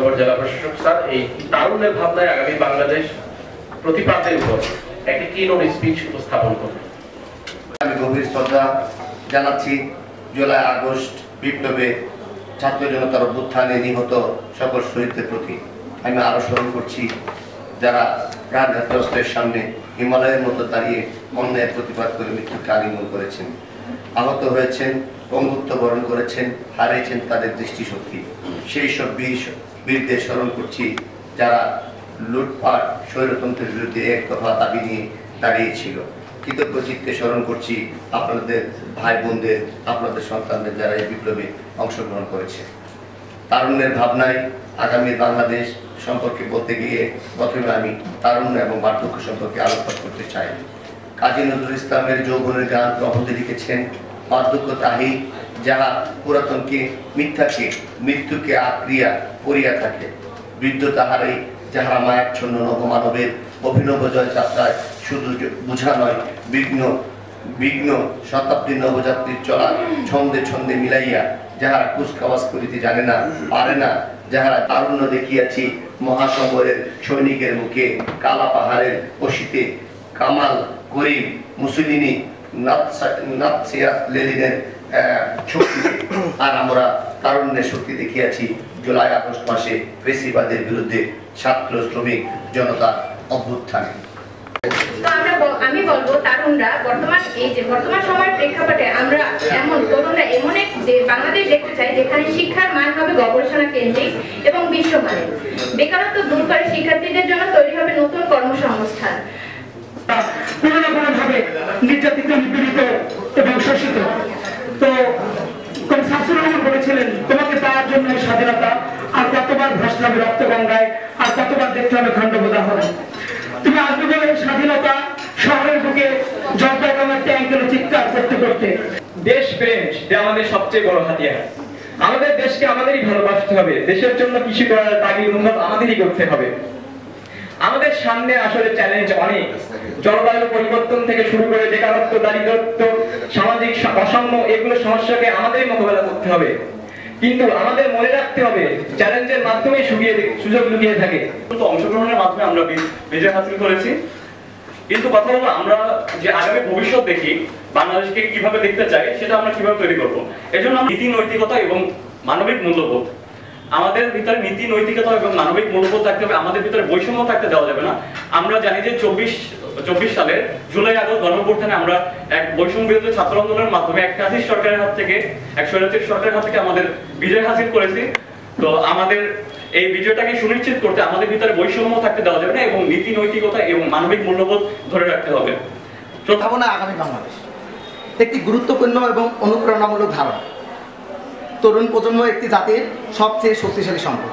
মহানগর জেলা প্রশাসক স্যার এই তারুণ্যের ভাবনায় আগামী বাংলাদেশ প্রতিপাদ্যের উপর একটি কিনোট স্পিচ উপস্থাপন করবেন। আমি গভীর শ্রদ্ধা জানাচ্ছি জুলাই আগস্ট বিপ্লবে ছাত্র জনতার অভ্যুত্থানে নিহত সকল শহীদদের প্রতি। আমি আরো স্মরণ করছি যারা প্রাণঘাতী অস্ত্রের সামনে হিমালয়ের মতো দাঁড়িয়ে অন্যায়ের প্রতিবাদ করে মৃত্যুকে আলিঙ্গন করেছেন, আহত হয়েছেন, পঙ্গুত্ব বরণ করেছেন, হারিয়েছেন তাদের দৃষ্টিশক্তি। সেই সব বীরদের স্মরণ করছি যারা লুটপাট স্বৈরতন্ত্রের বিরুদ্ধে এক দফা দাবি নিয়ে দাঁড়িয়েছিল। কৃতজ্ঞ চিত্তে স্মরণ করছি আপনাদের ভাই বোনদের, আপনাদের সন্তানদের যারা এই বিপ্লবে অংশগ্রহণ করেছে। তারুণ্যের ভাবনায় আগামী বাংলাদেশ সম্পর্কে বলতে গিয়ে প্রথমে আমি তারুণ্য এবং বার্ধক্য সম্পর্কে আলোকপাত করতে চাই। কাজী নজরুল ইসলামের যৌবনের গান প্রবন্ধে লিখেছেন, বার্ধক্য তাহি যাহা পুরাতনকে মিথ্যাকে মৃত্যুকে আক্রিয়া করিয়া থাকে, বৃদ্ধ তাহারাই যাহারা মায়াচ্ছন্ন নবমানবের অভিনব জয় যাত্রায় শুধু বুঝা নয়, বিঘ্ন শতাব্দীর নবযাত্রীর চলা ছন্দে ছন্দে মিলাইয়া যাহারা কুচকাওয়াজ করিতে জানে না, পারে না, যাহারা তারুণ্য দেখিয়াছি মহাসমরের সৈনিকের মুখে, কালা পাহাড়ের অশীতে, কামাল গরিব মুসলিনী নাৎসিয়া লেনিনের শক্তিতে, আর আমরা তারুণ্যের শক্তি দেখিয়াছি জুলাই আগস্ট মাসে ফেসিবাদের বিরুদ্ধে ছাত্র শ্রমিক জনতার অভ্যুত্থানে। আমি বলবো তারুণরা বর্তমান সময়ের প্রেক্ষাপটে আমরা তরুণরা এমন এক বাংলাদেশ দেখতে চাই যেখানে শিক্ষার মান হবে গবেষণা কেন্দ্রিক এবং বিশ্বমানের। বেকারত্ব দূর করে শিক্ষার্থীদের জন্য তৈরি হবে নতুন কর্মসংস্থান। কোনো না কোনো ভাবে নির্যাতিত, নিপীড়িত এবং শোষিত। তো শামসুর রহমান বলেছিলেন, তোমাকে পাওয়ার জন্য স্বাধীনতা আর কতবার ভাসতে হবে রক্ত গঙ্গায়, আর কতবার দেখতে হবে খণ্ডবোধা। তুমি আসবে বলে স্বাধীনতা শহরের বুকে জলপাইগুড়ির ট্যাঙ্কের চিৎকার করতে করতে। দেশ প্রেম আমাদের সবচেয়ে বড় হাতিয়ার। আমাদের দেশকে আমাদেরই ভালোবাসতে হবে, দেশের জন্য কিছু করার তাগিদ উন্নত আমাদেরই করতে হবে। আমাদের সামনে আসলে চ্যালেঞ্জ অনেক, জলবায়ু পরিবর্তন থেকে শুরু করে বেকারত্ব, দারিদ্রত্ব, সামাজিক অসাম্য, এগুলো সমস্যাকে আমাদেরই মোকাবেলা করতে হবে। কিন্তু আমাদের মনে রাখতে হবে চ্যালেঞ্জের মাধ্যমে সুযোগ লুকিয়ে থাকে। অংশগ্রহণের মাধ্যমে আমরা বিজয় হাসিল করেছি, কিন্তু কথা হলো আমরা যে আগামী ভবিষ্যৎ দেখি, বাংলাদেশকে কিভাবে দেখতে চাই সেটা আমরা কিভাবে তৈরি করব। এজন্য নীতি নৈতিকতা এবং মানবিক মূল্যবোধ, আমাদের ভিতরে নীতি নৈতিকতা এবং মানবিক মূল্যবোধ থাকতে হবে, আমাদের ভিতরে বৈষম্য থাকতে দেওয়া যাবে না। আমরা জানি যে 24 সালের জুলাই আগস্ট গণঅভ্যুত্থানে আমরা এক বৈষম্য বিরোধী ছাত্র আন্দোলনের মাধ্যমে এক স্বৈরাচারী সরকারের হাত থেকে আমাদের বিজয় হাসিল করেছি। তো আমাদের এই বিজয়টাকে সুনিশ্চিত করতে আমাদের ভিতরে বৈষম্য থাকতে দেওয়া যাবে না এবং নীতি নৈতিকতা এবং মানবিক মূল্যবোধ ধরে রাখতে হবে। ভাবনা আগামী বাংলাদেশ একটি গুরুত্বপূর্ণ এবং অনুপ্রেরণামূলক ধারণা। তরুণ প্রজন্ম একটি জাতির সবচেয়ে শক্তিশালী সম্পদ।